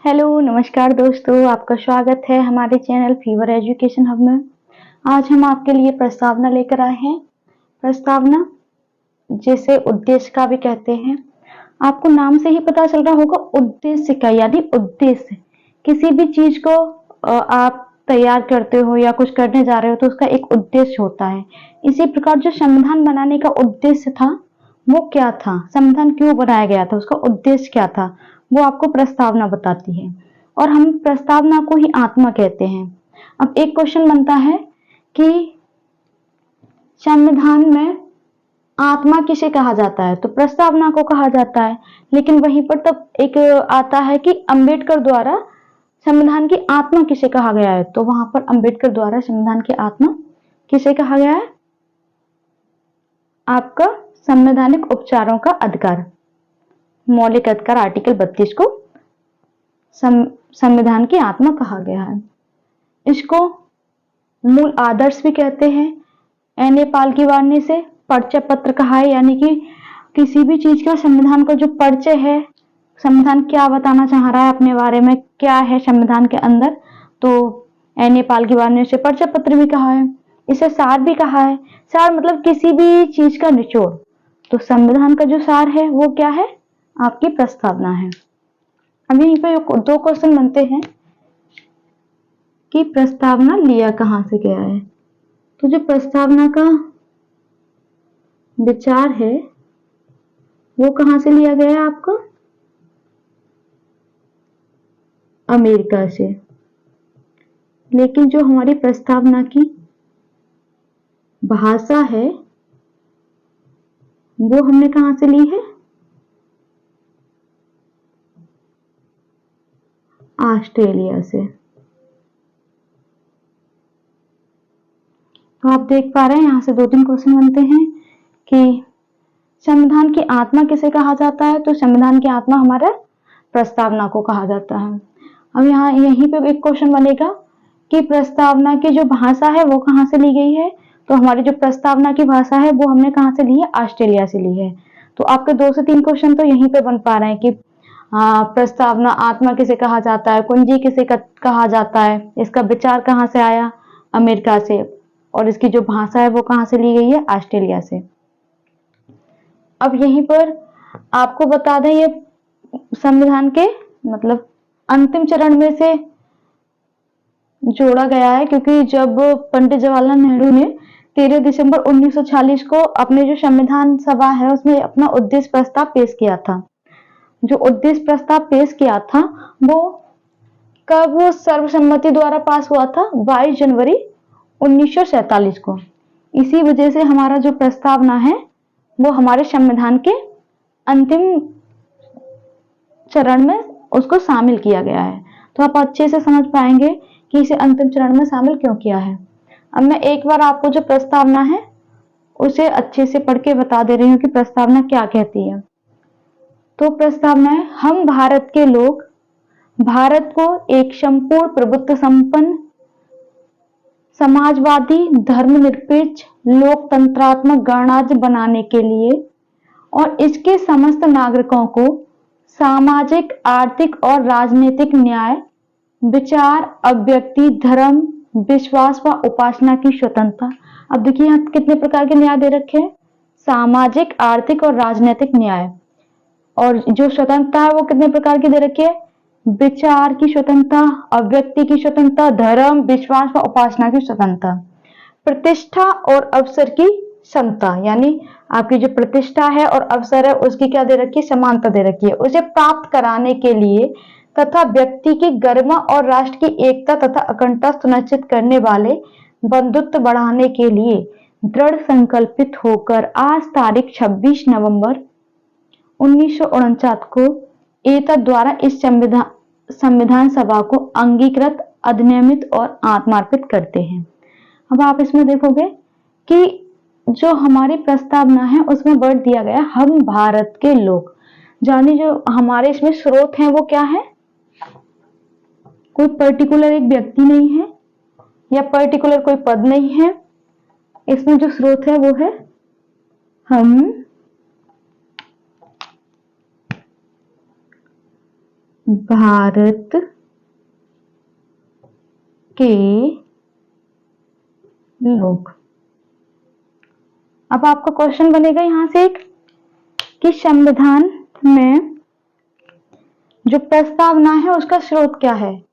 Hello, नमस्कार दोस्तों, आपका स्वागत है हमारे चैनल फीवर एजुकेशन हब में। आज हम आपके लिए प्रस्तावना लेकर आए हैं। प्रस्तावना जिसे उद्देश्य का भी कहते हैं। आपको नाम से ही पता चल रहा होगा उद्देश्य का, यानी उद्देश्य किसी भी चीज को आप तैयार करते हो या कुछ करने जा रहे हो तो उसका एक उद्देश्य होता है। इसी प्रकार जो संविधान बनाने का उद्देश्य था वो क्या था, संविधान क्यों बनाया गया था, उसका उद्देश्य क्या था, वो आपको प्रस्तावना बताती है। और हम प्रस्तावना को ही आत्मा कहते हैं। अब एक क्वेश्चन बनता है कि संविधान में आत्मा किसे कहा जाता है, तो प्रस्तावना को कहा जाता है। लेकिन वहीं पर तब एक आता है कि अंबेडकर द्वारा संविधान की आत्मा किसे कहा गया है, तो वहां पर अंबेडकर द्वारा संविधान की आत्मा किसे कहा गया है, आपका संवैधानिक उपचारों का अधिकार, मौलिक अधिकार आर्टिकल 32 को संविधान की आत्मा कहा गया है। इसको मूल आदर्श भी कहते हैं। एन ए पाल की वाणी से परिचय पत्र कहा है, यानी कि किसी भी चीज का संविधान का जो परिचय है, संविधान क्या बताना चाह रहा है अपने बारे में, क्या है संविधान के अंदर, तो एन ए पाल की वाणी से परिचय पत्र भी कहा है। इसे सार भी कहा है। सार मतलब किसी भी चीज का निचोड़। तो संविधान का जो सार है वो क्या है, आपकी प्रस्तावना है। अब यहीं पर दो क्वेश्चन बनते हैं कि प्रस्तावना लिया कहां से गया है। तो जो प्रस्तावना का विचार है वो कहां से लिया गया है, आपका अमेरिका से। लेकिन जो हमारी प्रस्तावना की भाषा है वो हमने कहां से ली है, ऑस्ट्रेलिया से। तो आप देख पा रहे हैं यहां से दो तीन क्वेश्चन बनते हैं कि संविधान की आत्मा किसे कहा जाता है, तो संविधान की आत्मा हमारा प्रस्तावना को कहा जाता है। अब यहाँ यहीं पे एक क्वेश्चन बनेगा कि प्रस्तावना की जो भाषा है वो कहाँ से ली गई है, तो हमारी जो प्रस्तावना की भाषा है वो हमने कहाँ से ली है, ऑस्ट्रेलिया से ली है। तो आपके 2 से 3 क्वेश्चन तो यहीं पे बन पा रहे हैं कि प्रस्तावना आत्मा किसे कहा जाता है, कुंजी किसे कहा जाता है, इसका विचार कहाँ से आया, अमेरिका से, और इसकी जो भाषा है वो कहाँ से ली गई है, ऑस्ट्रेलिया से। अब यहीं पर आपको बता दें ये संविधान के मतलब अंतिम चरण में से जोड़ा गया है, क्योंकि जब पंडित जवाहरलाल नेहरू ने 13 दिसंबर 1940 को अपने जो संविधान सभा है उसमें अपना उद्देश्य प्रस्ताव पेश किया था। जो उद्देश्य प्रस्ताव पेश किया था वो कब सर्वसम्मति द्वारा पास हुआ था, 22 जनवरी 1947 को। इसी वजह से हमारा जो प्रस्तावना है वो हमारे संविधान के अंतिम चरण में उसको शामिल किया गया है। तो आप अच्छे से समझ पाएंगे कि इसे अंतिम चरण में शामिल क्यों किया है। अब मैं एक बार आपको जो प्रस्तावना है उसे अच्छे से पढ़ के बता दे रही हूँ कि प्रस्तावना क्या कहती है। तो प्रस्तावना है, हम भारत के लोग भारत को एक संपूर्ण प्रभुत्व संपन्न समाजवादी धर्मनिरपेक्ष लोकतंत्रात्मक गणराज्य बनाने के लिए और इसके समस्त नागरिकों को सामाजिक, आर्थिक और राजनीतिक न्याय, विचार, अभिव्यक्ति, धर्म, विश्वास व उपासना की स्वतंत्रता। अब देखिए यहाँ कितने प्रकार के न्याय दे रखे हैं, सामाजिक, आर्थिक और राजनीतिक न्याय। और जो स्वतंत्रता है वो कितने प्रकार की दे रखी है, विचार की स्वतंत्रता, अभिव्यक्ति की स्वतंत्रता, धर्म, विश्वास व उपासना की स्वतंत्रता, प्रतिष्ठा और अवसर की समता, यानी आपकी जो प्रतिष्ठा है और अवसर है उसकी क्या दे रखी है, समानता दे रखी है, उसे प्राप्त कराने के लिए तथा व्यक्ति की गरिमा और राष्ट्र की एकता तथा अखंडता सुनिश्चित करने वाले बंधुत्व बढ़ाने के लिए दृढ़ संकल्पित होकर आज तारीख 26 नवंबर 1949 को एतद द्वारा इस संविधान सभा को अंगीकृत, अधिनियमित और आत्मार्पित करते हैं। अब आप इसमें देखोगे कि जो हमारी प्रस्तावना है उसमें वर्ड दिया गया हम भारत के लोग, यानी जो हमारे इसमें स्रोत हैं वो क्या है, कोई पर्टिकुलर एक व्यक्ति नहीं है या पर्टिकुलर कोई पद नहीं है। इसमें जो स्रोत है वो है हम, भारत के लोग। अब आपका क्वेश्चन बनेगा यहां से एक कि संविधान में जो प्रस्तावना है उसका स्रोत क्या है।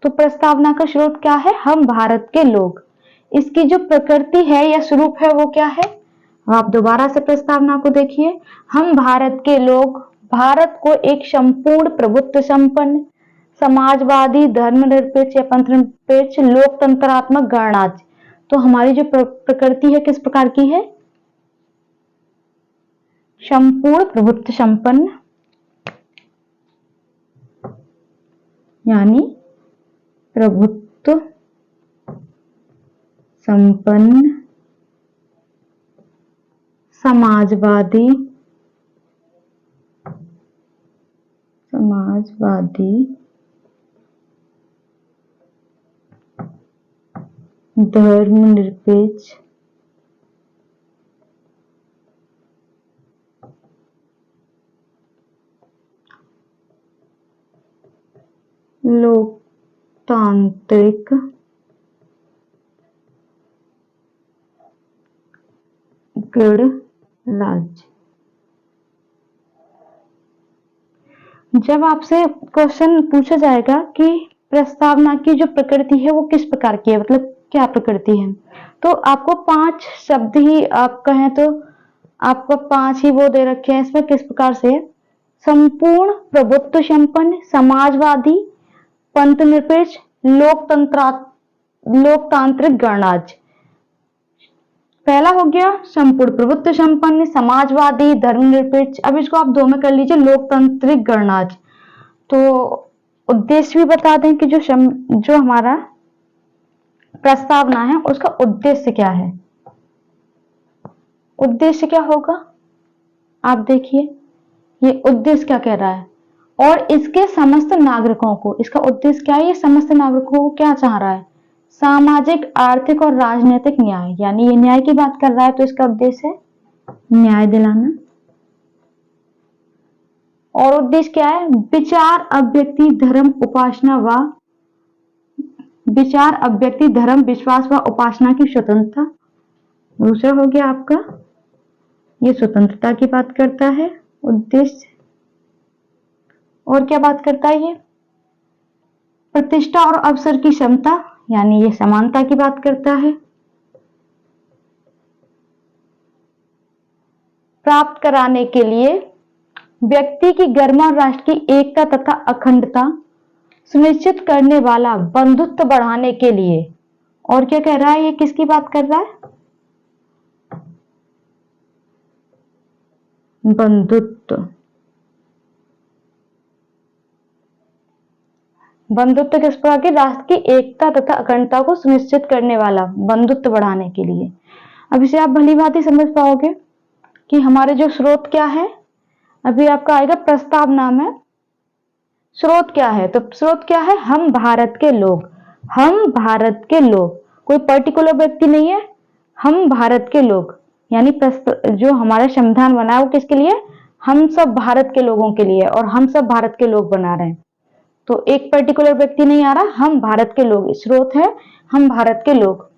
तो प्रस्तावना का स्रोत क्या है? हम भारत के लोग। इसकी जो प्रकृति है या स्वरूप है वो क्या है? आप दोबारा से प्रस्तावना को देखिए। हम भारत के लोग भारत को एक संपूर्ण प्रभुत्व संपन्न समाजवादी धर्मनिरपेक्ष या पंथनिरपेक्ष लोकतंत्रात्मक गणराज्य। तो हमारी जो प्रकृति है किस प्रकार की है? संपूर्ण प्रभुत्व संपन्न, यानी प्रभुत्व संपन्न समाजवादी धर्मनिरपेक्ष लोकतांत्रिक गणराज्य। जब आपसे क्वेश्चन पूछा जाएगा कि प्रस्तावना की जो प्रकृति है वो किस प्रकार की है, मतलब क्या प्रकृति है, तो आपको 5 शब्द ही आप कहें तो आपको 5 ही वो दे रखे हैं। इसमें किस प्रकार से? संपूर्ण प्रभुत्व संपन्न समाजवादी पंथनिरपेक्ष लोकतांत्रिक गणराज्य। पहला हो गया संपूर्ण प्रभुत्व संपन्न समाजवादी धर्मनिरपेक्ष। अब इसको आप 2 में कर लीजिए, लोकतांत्रिक गणराज्य। तो उद्देश्य भी बता दें कि जो हमारा प्रस्तावना है उसका उद्देश्य क्या है। उद्देश्य क्या होगा? आप देखिए ये उद्देश्य क्या कह रहा है, और इसके समस्त नागरिकों को, इसका उद्देश्य क्या है? ये समस्त नागरिकों को क्या चाह रहा है? सामाजिक आर्थिक और राजनीतिक न्याय, यानी ये न्याय की बात कर रहा है तो इसका उद्देश्य है न्याय दिलाना। और उद्देश्य क्या है? विचार अभिव्यक्ति धर्म विश्वास व उपासना की स्वतंत्रता। दूसरा हो गया आपका, ये स्वतंत्रता की बात करता है उद्देश्य। और क्या बात करता है ये? प्रतिष्ठा और अवसर की क्षमता, यानी ये समानता की बात करता है। प्राप्त कराने के लिए व्यक्ति की गरिमा और राष्ट्र की एकता तथा अखंडता सुनिश्चित करने वाला बंधुत्व बढ़ाने के लिए। और क्या कह रहा है? ये किसकी बात कर रहा है? बंधुत्व किस प्रकार के? राष्ट्र की एकता तथा अखंडता को सुनिश्चित करने वाला बंधुत्व बढ़ाने के लिए। अब इसे आप भली भांति समझ पाओगे कि हमारे जो स्रोत क्या है। अभी आपका आएगा प्रस्तावना में स्रोत क्या है, तो स्रोत क्या है? हम भारत के लोग। हम भारत के लोग, कोई पर्टिकुलर व्यक्ति नहीं है, हम भारत के लोग, यानी जो हमारा संविधान बना है वो किसके लिए? हम सब भारत के लोगों के लिए, और हम सब भारत के लोग बना रहे हैं, तो एक पर्टिकुलर व्यक्ति नहीं आ रहा, हम भारत के लोग। स्रोत है हम भारत के लोग।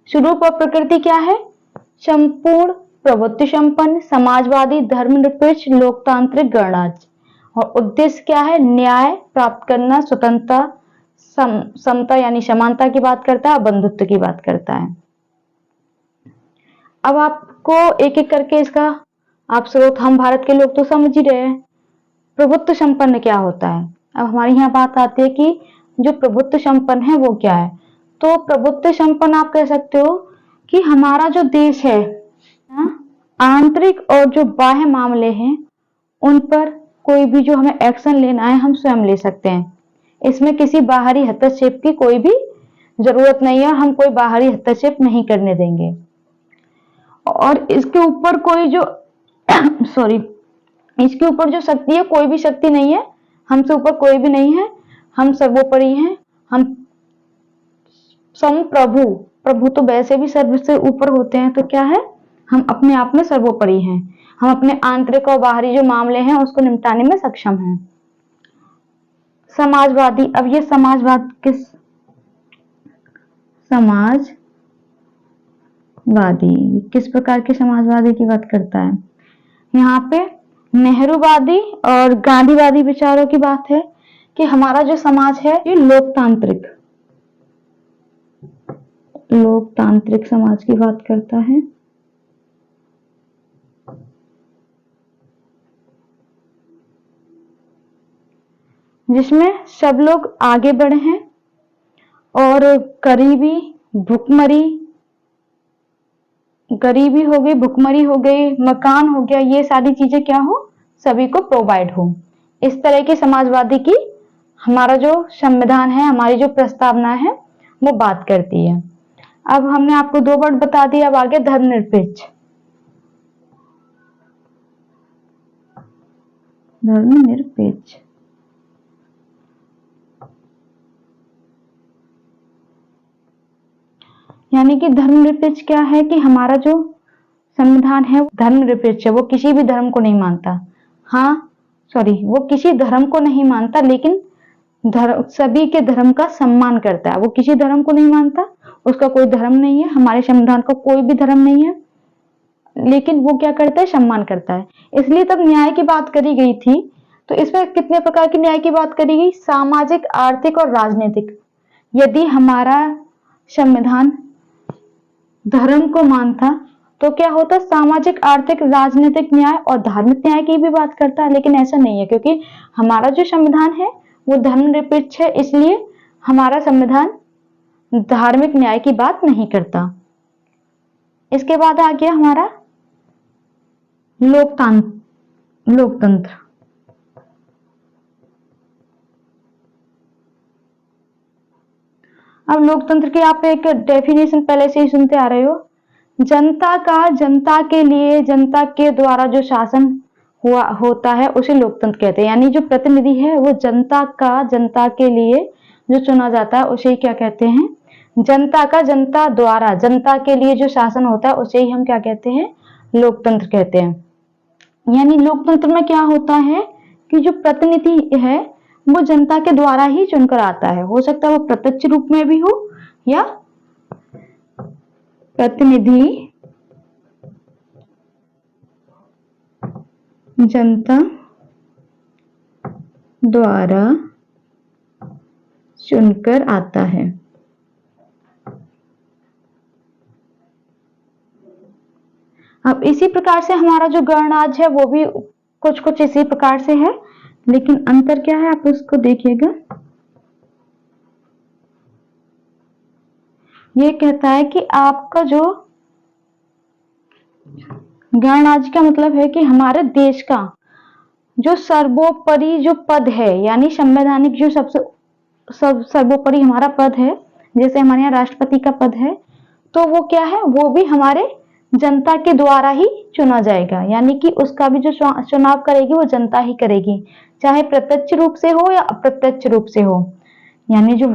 स्वरूप और प्रकृति क्या है? संपूर्ण प्रभुत्व संपन्न समाजवादी धर्मनिरपेक्ष लोकतांत्रिक गणराज्य। और उद्देश्य क्या है? न्याय प्राप्त करना, स्वतंत्रता, समता यानी समानता की बात करता है, बंधुत्व की बात करता है। अब आपको एक एक करके इसका आप स्रोत हम भारत के लोग तो समझ ही रहे हैं। प्रभुत्व संपन्न क्या होता है? अब हमारी यहाँ बात आती है कि जो प्रभुत्व संपन्न है वो क्या है। तो प्रभुत्व संपन्न आप कह सकते हो कि हमारा जो देश है, आंतरिक और जो बाह्य मामले हैं उन पर कोई भी जो हमें एक्शन लेना है हम स्वयं ले सकते हैं। इसमें किसी बाहरी हस्तक्षेप की कोई भी जरूरत नहीं है, हम कोई बाहरी हस्तक्षेप नहीं करने देंगे। और इसके ऊपर कोई जो इसके ऊपर जो शक्ति है, कोई भी शक्ति नहीं है, हमसे ऊपर कोई भी नहीं है, हम सर्वोपरि हैं। हम प्रभु, प्रभु तो वैसे भी सर्व से ऊपर होते हैं, तो क्या है? हम अपने आप में सर्वोपरि हैं। हम अपने आंतरिक और बाहरी जो मामले हैं उसको निपटाने में सक्षम हैं। समाजवादी। अब ये समाजवाद किस प्रकार के समाजवादी की बात करता है? यहाँ पे नेहरूवादी और गांधीवादी विचारों की बात है कि हमारा जो समाज है ये लोकतांत्रिक समाज की बात करता है। जिसमें सब लोग आगे बढ़े हैं और गरीबी हो गई, भुखमरी हो गई, मकान हो गया, ये सारी चीजें क्या हो, सभी को प्रोवाइड हो। इस तरह की समाजवादी की हमारा जो संविधान है, हमारी जो प्रस्तावना है वो बात करती है। अब हमने आपको 2 वर्ड बता दिया, अब आगे धर्मनिरपेक्ष। यानी कि धर्मनिरपेक्ष क्या है कि हमारा जो संविधान है वो धर्मनिरपेक्ष है, वो किसी भी धर्म को नहीं मानता। वो किसी धर्म को नहीं मानता, लेकिन सभी के धर्म का सम्मान करता है। वो किसी धर्म को नहीं मानता, उसका कोई धर्म नहीं है, हमारे संविधान का कोई भी धर्म नहीं है, लेकिन वो क्या करता है, सम्मान करता है। इसलिए तब न्याय की बात करी गई थी, तो इसमें कितने प्रकार के न्याय की बात करी गई? सामाजिक, आर्थिक और राजनीतिक। यदि हमारा संविधान धर्म को मानता तो क्या होता, सामाजिक, आर्थिक, राजनीतिक न्याय और धार्मिक न्याय की भी बात करता है, लेकिन ऐसा नहीं है, क्योंकि हमारा जो संविधान है वो धर्मनिरपेक्ष है, इसलिए हमारा संविधान धार्मिक न्याय की बात नहीं करता। इसके बाद आ गया हमारा लोकतंत्र। अब लोकतंत्र की आप एक डेफिनेशन पहले से ही सुनते आ रहे हो, जनता का, जनता के लिए, जनता के द्वारा जो शासन होता है उसे लोकतंत्र कहते हैं। यानी जो प्रतिनिधि है वो जनता का, जनता के लिए जो चुना जाता है उसे क्या कहते हैं? जनता का, जनता द्वारा, जनता के लिए जो शासन होता है उसे ही हम क्या कहते हैं? लोकतंत्र कहते हैं। यानी लोकतंत्र में क्या होता है कि जो प्रतिनिधि है वो जनता के द्वारा ही चुनकर आता है। हो सकता है वो प्रत्यक्ष रूप में भी हो या प्रतिनिधि जनता द्वारा चुनकर आता है। अब इसी प्रकार से हमारा जो गणराज्य है वो भी कुछ इसी प्रकार से है, लेकिन अंतर क्या है आप उसको देखिएगा। ये कहता है कि आपका जो गणराज्य का मतलब है कि हमारे देश का जो सर्वोपरि जो पद है, यानी संवैधानिक जो सबसे सर्वोपरि हमारा पद है, जैसे हमारे यहाँ राष्ट्रपति का पद है, तो वो क्या है, वो भी हमारे जनता के द्वारा ही चुना जाएगा। यानी कि उसका भी जो चुनाव करेगी वो जनता ही करेगी, चाहे प्रत्यक्ष रूप से हो या अप्रत्यक्ष रूप से हो। यानी जो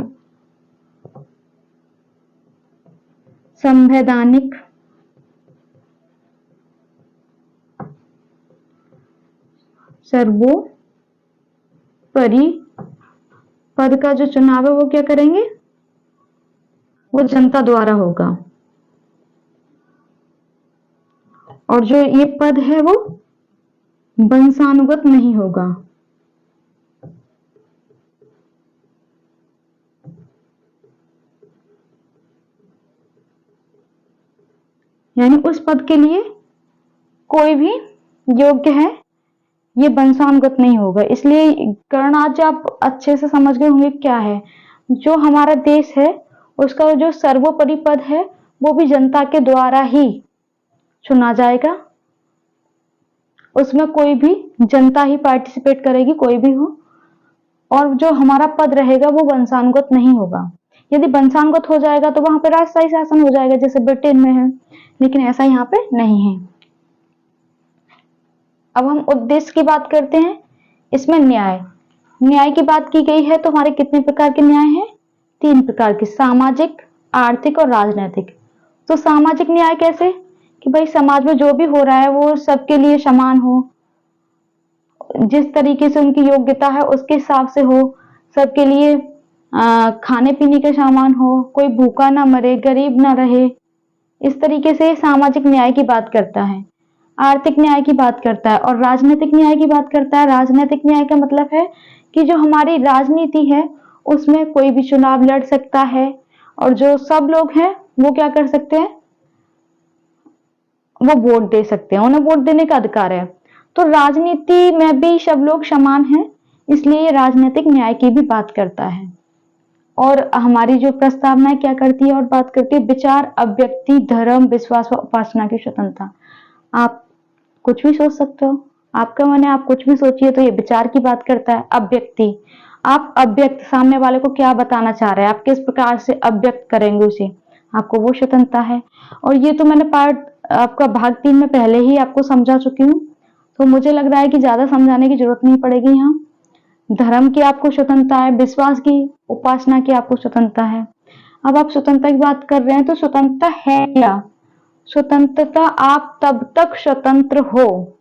संवैधानिक सर्वोपरि पद का जो चुनाव है वो क्या करेंगे, वो जनता द्वारा होगा। और जो ये पद है वो वंशानुगत नहीं होगा। यानी उस पद के लिए कोई भी योग्य है, ये वंशानुगत नहीं होगा। इसलिए गणराज्य आप अच्छे से समझ गए होंगे क्या है। जो हमारा देश है उसका जो सर्वोपरि पद है वो भी जनता के द्वारा ही चुना जाएगा। उसमें कोई भी जनता ही पार्टिसिपेट करेगी, कोई भी हो। और जो हमारा पद रहेगा वो वंशानुगत नहीं होगा। यदि वंशानुगत हो जाएगा तो वहां पे राजशाही शासन हो जाएगा, जैसे ब्रिटेन में है, लेकिन ऐसा यहाँ पे नहीं है। अब हम उद्देश्य की बात करते हैं। इसमें न्याय की बात की गई है, तो हमारे कितने प्रकार के न्याय हैं? 3 प्रकार के, सामाजिक, आर्थिक और राजनीतिक। तो सामाजिक न्याय कैसे कि भाई समाज में जो भी हो रहा है वो सबके लिए समान हो, जिस तरीके से उनकी योग्यता है उसके हिसाब से हो, सबके लिए खाने पीने का सामान हो, कोई भूखा ना मरे, गरीब ना रहे। इस तरीके से सामाजिक न्याय की बात करता है, आर्थिक न्याय की बात करता है और राजनीतिक न्याय की बात करता है। राजनीतिक न्याय का मतलब है कि जो हमारी राजनीति है उसमें कोई भी चुनाव लड़ सकता है और जो सब लोग हैं वो क्या कर सकते हैं, वो वोट दे सकते हैं, उन्हें वोट देने का अधिकार है। तो राजनीति में भी सब लोग समान हैं, इसलिए ये राजनीतिक न्याय की भी बात करता है। और हमारी जो प्रस्तावना क्या करती है और बात करती है, विचार, अभिव्यक्ति, धर्म, विश्वास व उपासना की स्वतंत्रता। आप कुछ भी सोच सकते हो, आपका मन है आप कुछ भी सोचिए। तो ये विचार की बात करता है। अभिव्यक्ति, आप अभिव्यक्त सामने वाले को क्या बताना चाह रहे हैं, आप किस प्रकार से अभिव्यक्त करेंगे उसे, आपको वो स्वतंत्रता है। और ये तो मैंने पार्ट आपका भाग 3 में पहले ही आपको समझा चुकी हूँ, तो मुझे लग रहा है कि ज्यादा समझाने की जरूरत नहीं पड़ेगी। यहाँ धर्म की आपको स्वतंत्रता है, विश्वास की, उपासना की आपको स्वतंत्रता है। अब आप स्वतंत्रता की बात कर रहे हैं, तो स्वतंत्रता है क्या? स्वतंत्रता, आप तब तक स्वतंत्र हो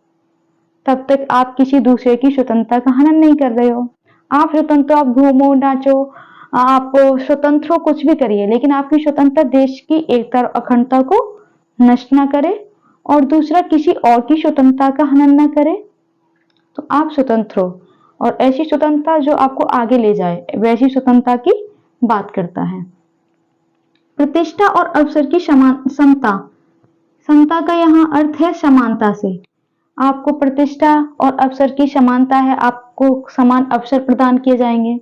तब तक आप किसी दूसरे की स्वतंत्रता का हनन नहीं कर रहे हो। आप स्वतंत्र, आप घूमो, नाचो, आप स्वतंत्र हो, कुछ भी करिए, लेकिन आपकी स्वतंत्रता देश की एकता और अखंडता को नष्ट ना करे और दूसरा किसी और की स्वतंत्रता का हनन ना करे, तो आप स्वतंत्र हो। और ऐसी स्वतंत्रता जो आपको आगे ले जाए, वैसी स्वतंत्रता की बात करता है। प्रतिष्ठा और अवसर की समान समता। समता का यहाँ अर्थ है समानता से। आपको प्रतिष्ठा और अवसर की समानता है, आपको समान अवसर प्रदान किए जाएंगे।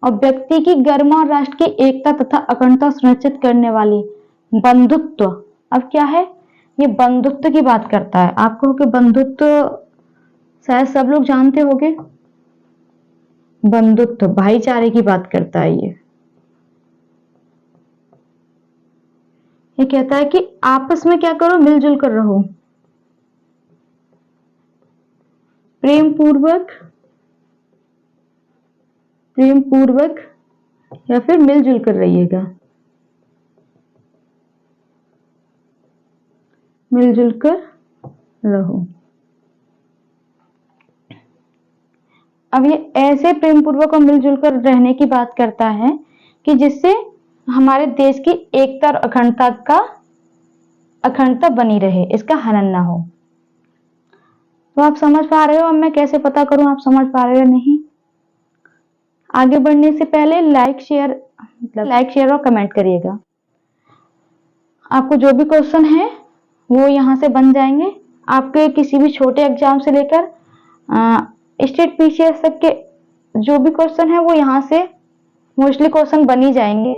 और व्यक्ति की गरिमा और राष्ट्र की एकता तथा अखंडता सुनिश्चित करने वाली बंधुत्व। अब क्या है, ये बंधुत्व की बात करता है। आपको कि बंधुत्व शायद सब लोग जानते होंगे, बंधुत्व भाईचारे की बात करता है। ये कहता है कि आपस में क्या करो, मिलजुल कर रहो, प्रेम पूर्वक या फिर मिलजुल कर रहिएगा, मिलजुल कर रहो। अब ये ऐसे प्रेम पूर्वक और मिलजुल कर रहने की बात करता है कि जिससे हमारे देश की एकता और अखंडता बनी रहे, इसका हनन ना हो। तो आप समझ पा रहे हो, अब मैं कैसे पता करूं आप समझ पा रहे हो नहीं? आगे बढ़ने से पहले लाइक शेयर और कमेंट करिएगा। आपको जो भी क्वेश्चन है वो यहाँ से बन जाएंगे। आपके किसी भी छोटे एग्जाम से लेकर स्टेट पीसीएस तक के जो भी क्वेश्चन है वो यहाँ से मोस्टली क्वेश्चन बन ही जाएंगे।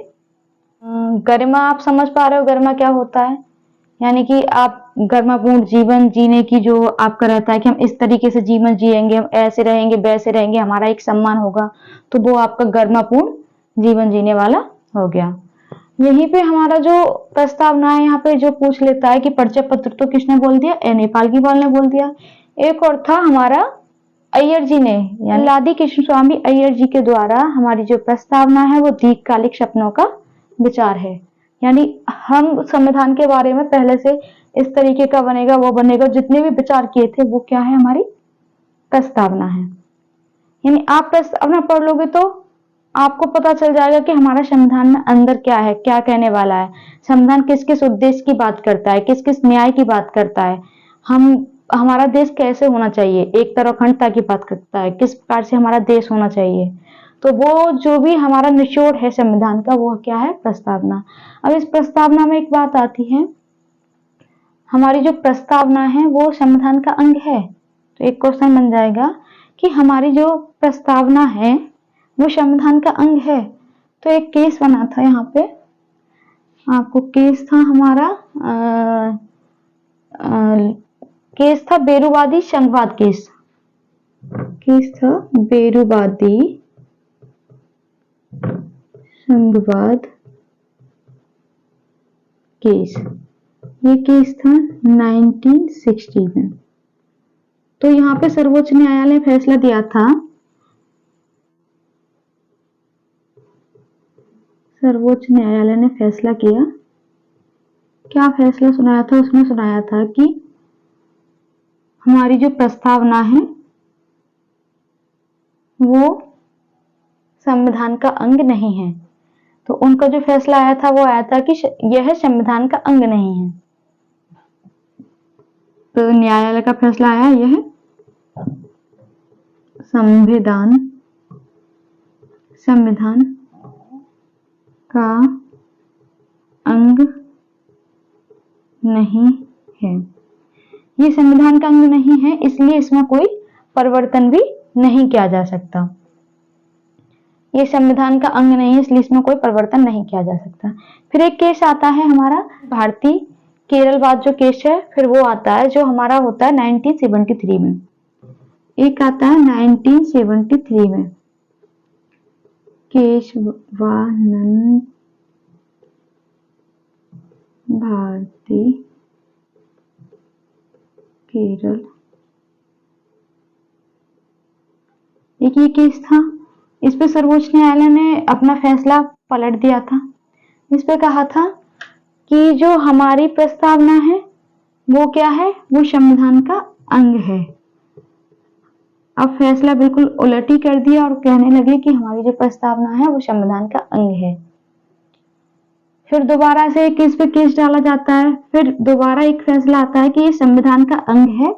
गरिमा, आप समझ पा रहे हो गरिमा क्या होता है? यानी कि आप गरिमापूर्ण जीवन जीने की जो आपका रहता है कि हम इस तरीके से जीवन जिएंगे, हम ऐसे रहेंगे, वैसे रहेंगे, हमारा एक सम्मान होगा, तो वो आपका गरिमापूर्ण जीवन जीने वाला हो गया। यहीं पे हमारा जो प्रस्तावना है यहाँ पे जो पूछ लेता है कि परिचय पत्र तो किसने बोल दिया, नेपाल की बाल ने बोल दिया। एक और था हमारा अय्यर जी ने, यानी लादी कृष्ण स्वामी अय्यर जी के द्वारा हमारी जो प्रस्तावना है वो दीर्घकालिक सपनों का विचार है। यानी हम संविधान के बारे में पहले से इस तरीके का बनेगा, वो बनेगा, जितने भी विचार किए थे वो क्या है, हमारी प्रस्तावना है। यानी आप प्रस्तावना पढ़ लोगे तो आपको पता चल जाएगा कि हमारा संविधान में अंदर क्या है, क्या कहने वाला है, संविधान किस किस उद्देश्य की बात करता है, किस किस न्याय की बात करता है, हमारा देश कैसे होना चाहिए, एकता और अखंडता की बात करता है, किस प्रकार से हमारा देश होना चाहिए। तो वो जो भी हमारा निचोड़ है संविधान का वो क्या है, प्रस्तावना। अब इस प्रस्तावना में एक बात आती है, हमारी जो प्रस्तावना है वो संविधान का अंग है। तो एक क्वेश्चन बन जाएगा कि हमारी जो प्रस्तावना है वो संविधान का अंग है। तो एक केस बना था यहाँ पे, आपको केस था हमारा केस था बेरुवादी संघवाद केस था बेरुवादी संघवाद केस। ये केस था 1960 में। तो यहाँ पे सर्वोच्च न्यायालय ने फैसला दिया था, सर्वोच्च न्यायालय ने फैसला किया, क्या फैसला सुनाया था, उसने सुनाया था कि हमारी जो प्रस्तावना है वो संविधान का अंग नहीं है। तो उनका जो फैसला आया था वो आया था कि यह संविधान का अंग नहीं है। तो न्यायालय का फैसला आया यह संविधान का अंग नहीं है। ये संविधान का अंग नहीं है, इसलिए इसमें कोई परिवर्तन भी नहीं किया जा सकता। ये संविधान का अंग नहीं है, इसलिए इसमें कोई परिवर्तन नहीं किया जा सकता। फिर एक केस आता है हमारा भारतीय केरलवाद जो केस है, फिर वो आता है जो हमारा होता है 1973 में। एक आता है 1973 में, केशवानंद भारती केरल। एक ये केस था, इस पे सर्वोच्च न्यायालय ने अपना फैसला पलट दिया था। इस पे कहा था कि जो हमारी प्रस्तावना है वो क्या है, वो संविधान का अंग है। अब फैसला बिल्कुल उलट ही कर दिया और कहने लगे कि हमारी जो प्रस्तावना है वो संविधान का अंग है। फिर दोबारा से इस पे केस डाला जाता है, फिर दोबारा एक फैसला आता है कि ये संविधान का अंग है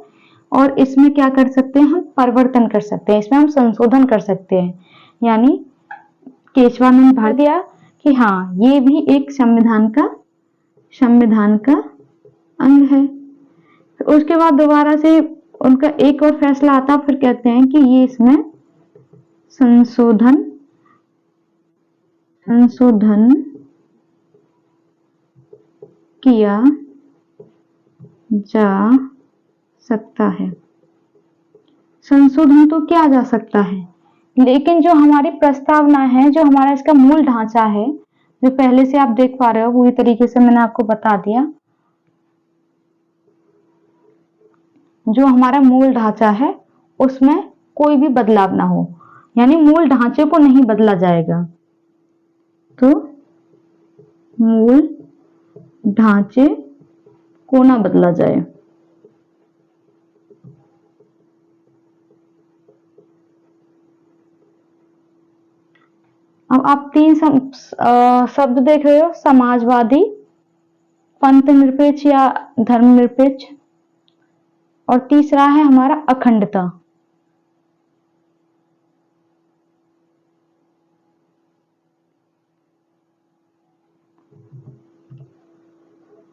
और इसमें क्या कर सकते हैं, हम परिवर्तन कर सकते हैं, इसमें हम संशोधन कर सकते हैं। यानी केशवानंद भारती दिया कि हाँ ये भी एक संविधान का अंग है। फिर उसके बाद दोबारा से उनका एक और फैसला आता, फिर कहते हैं कि ये इसमें संशोधन किया जा सकता है। संशोधन तो किया जा सकता है, लेकिन जो हमारी प्रस्तावना है, जो हमारा इसका मूल ढांचा है, जो पहले से आप देख पा रहे हो पूरी तरीके से मैंने आपको बता दिया, जो हमारा मूल ढांचा है उसमें कोई भी बदलाव ना हो, यानी मूल ढांचे को नहीं बदला जाएगा। तो मूल ढांचे को ना बदला जाए। अब आप तीन शब्द देख रहे हो, समाजवादी, पंथ निरपेक्ष या धर्मनिरपेक्ष, और तीसरा है हमारा अखंडता।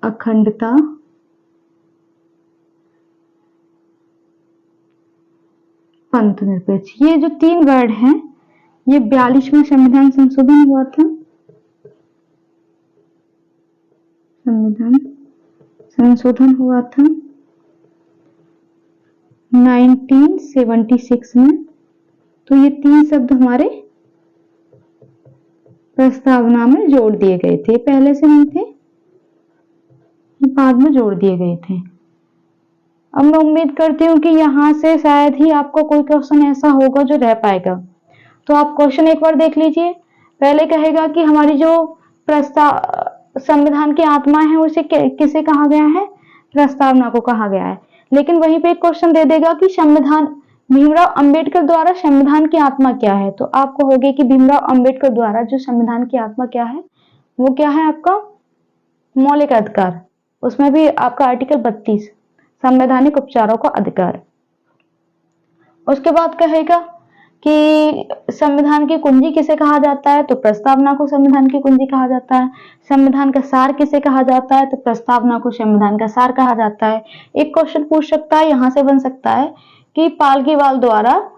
अखंडता, पंथ निरपेक्ष, ये जो तीन वर्ड हैं, ये 42वां संविधान संशोधन हुआ था। संविधान संशोधन हुआ था 1976 में। तो ये तीन शब्द हमारे प्रस्तावना में जोड़ दिए गए थे, पहले से नहीं थे, बाद में जोड़ दिए गए थे। अब मैं उम्मीद करती हूँ कि यहाँ से शायद ही आपको कोई क्वेश्चन ऐसा होगा जो रह पाएगा। तो आप क्वेश्चन एक बार देख लीजिए। पहले कहेगा कि हमारी जो संविधान की आत्मा है उसे किसे कहा गया है, प्रस्तावना को कहा गया है। लेकिन वहीं पे एक क्वेश्चन दे देगा कि संविधान भीमराव अंबेडकर द्वारा संविधान की आत्मा क्या है। तो आप कहोगे कि भीमराव अंबेडकर द्वारा जो संविधान की आत्मा क्या है, वो क्या है आपका मौलिक अधिकार। उसमें भी आपका आर्टिकल 32 संवैधानिक उपचारों का अधिकार। उसके बाद कहेगा कि संविधान की कुंजी किसे कहा जाता है, तो प्रस्तावना को संविधान की कुंजी कहा जाता है। संविधान का सार किसे कहा जाता है, तो प्रस्तावना को संविधान का सार कहा जाता है। एक क्वेश्चन पूछ सकता है, यहां से बन सकता है कि पालकीवाल द्वारा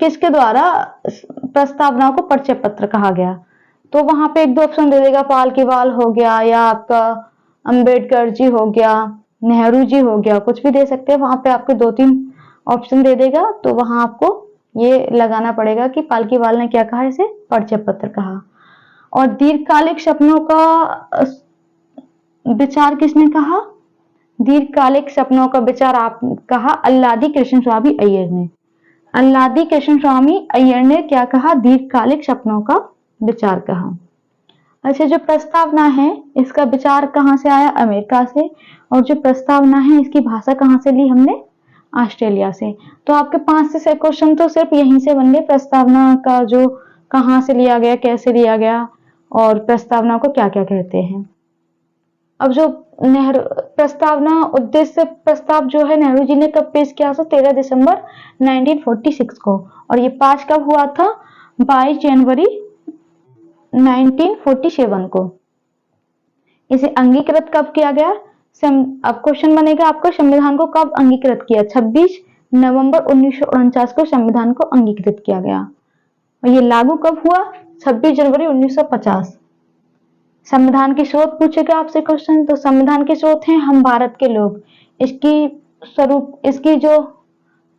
किसके द्वारा प्रस्तावना को परिचय पत्र कहा गया। तो वहां पे एक दो ऑप्शन दे देगा, पालकीवाल हो गया या आपका अंबेडकर जी हो गया, नेहरू जी हो गया, कुछ भी दे सकते हैं। वहां पे आपके 2-3 ऑप्शन दे देगा, तो वहां आपको ये लगाना पड़ेगा कि पालकीवाल ने क्या कहा, इसे परिचय पत्र कहा। और दीर्घकालिक सपनों का विचार किसने कहा, दीर्घकालिक सपनों का विचार आप कहा अल्लादी कृष्ण स्वामी अय्यर ने। अल्लादी कृष्ण स्वामी अय्यर ने क्या कहा, दीर्घकालिक सपनों का विचार कहा। अच्छा, जो प्रस्तावना है इसका विचार कहां से आया, अमेरिका से। और जो प्रस्तावना है इसकी भाषा कहां से ली हमने, ऑस्ट्रेलिया से। तो आपके 5 से 6 क्वेश्चन तो सिर्फ यहीं से बन गए। प्रस्तावना का जो कहाँ से लिया गया, कैसे लिया गया और प्रस्तावना को क्या क्या कहते हैं। अब जो नेहरू प्रस्तावना उद्देश्य प्रस्ताव जो है नेहरू जी ने कब पेश किया था? 13 दिसंबर 1946 को। और ये पास कब हुआ था? 22 जनवरी 1947 को। इसे अंगीकृत कब किया गया? अब क्वेश्चन बनेगा आपका, संविधान को कब अंगीकृत किया? 26 नवंबर 1949 को संविधान को अंगीकृत किया गया। और ये लागू कब हुआ? 26 जनवरी 1950। संविधान के स्रोत पूछेगा आपसे क्वेश्चन, तो संविधान के स्रोत हैं हम भारत के लोग। इसकी जो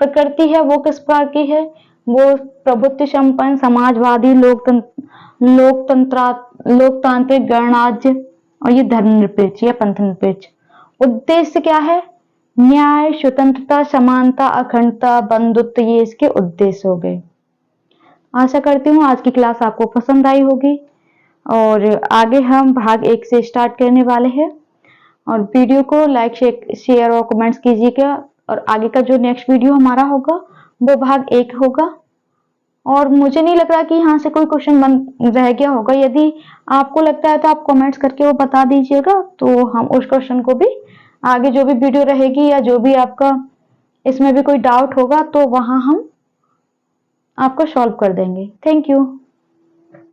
प्रकृति है वो किस प्रकार की है? वो प्रभुत्व संपन्न, समाजवादी, लोकतांत्रिक, गणराज्य और ये धर्मनिरपेक्ष या पंथ निरपेक्ष। उद्देश्य क्या है? न्याय, स्वतंत्रता, समानता, अखंडता, बंधुत्व, ये इसके उद्देश्य हो गए। आशा करती हूँ आज की क्लास आपको पसंद आई होगी और आगे हम भाग 1 से स्टार्ट करने वाले हैं। और वीडियो को लाइक, शेयर और कमेंट्स कीजिएगा। और आगे का जो नेक्स्ट वीडियो हमारा होगा वो भाग 1 होगा। और मुझे नहीं लग रहा कि यहाँ से कोई क्वेश्चन रह गया होगा। यदि आपको लगता है तो आप कमेंट्स करके वो बता दीजिएगा, तो हम उस क्वेश्चन को भी आगे जो भी वीडियो रहेगी या जो भी आपका इसमें भी कोई डाउट होगा तो वहां हम आपको सॉल्व कर देंगे। Thank you.